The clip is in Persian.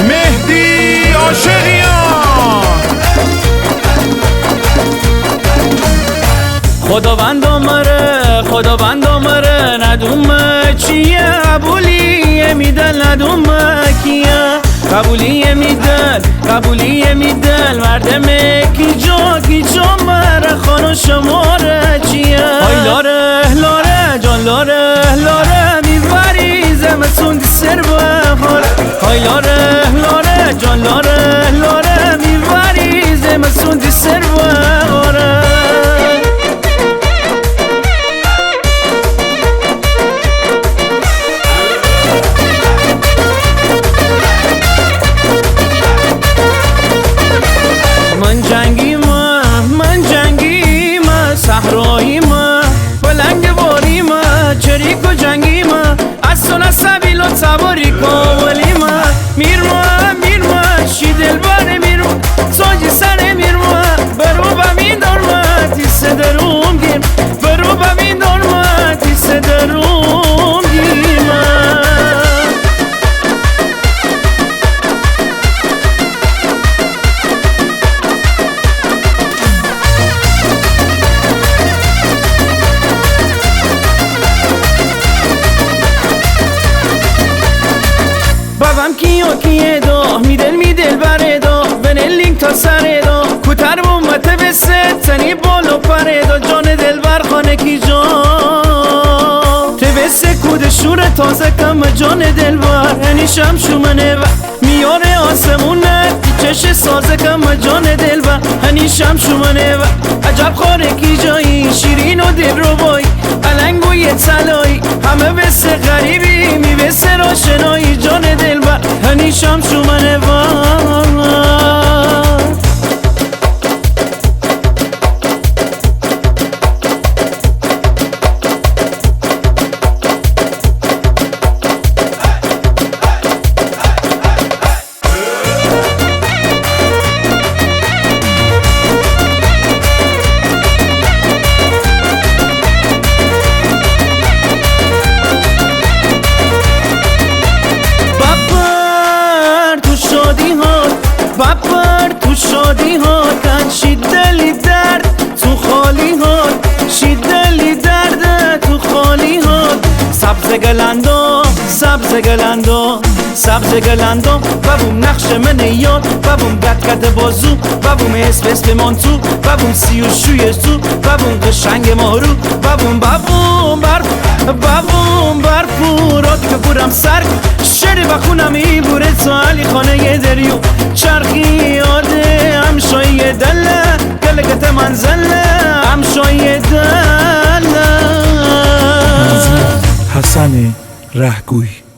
مهدی عاشقیان. خداوند آمره ندوم چیه قبولیه میدل ندوم کیه قبولیه میدل مردم کی جا مره خانو شماره چیه های لاره جان لاره میبری زمستون دی سر بخوره های لاره جان لاره میبری زمستون دی سر بخوره من جنگی ما صحرایی ما بلنگ باری ما چریک و جنگی ما از سن سبیل و سواری کاولی ما میر ما شی دلبر میر ما ساجی سر میر ما برو بمین دار ما تیس دروم گیر برو بمین دار ما تیس دروم گیر ما بابم کیه دو میدل بره دو بن لینک تا سر دو کتر بومت بسه تنی بالو پره دو جان دل بر خانه کی جا تبسه کود شور تازه کم جان دل بر هنیشم شومنه و میاره آسمونه چش سازه کم جان دل بر هنیشم شومنه و عجب خاره کی جایی شیرین و دل رو بایی علنگو یه تلایی همه بسه غریبی میبسه راشنایی جان دل بر هنیشم شومنه و بپر تو شادی ها کن شیدلی درد تو خالی ها شیدلی درد تو خالی ها سبز گلندو ببوم نقش من یاد ببوم گد بازو ببوم اسم مانتو ببوم سیوشوی تو ببوم قشنگ مارو ببوم بر پورات که پورم سر شری بخونم ای بوره تو علی خانه یه دریو چرخی یاده همشایی دله گلگت منزله همشایی دله حسن رهگوی.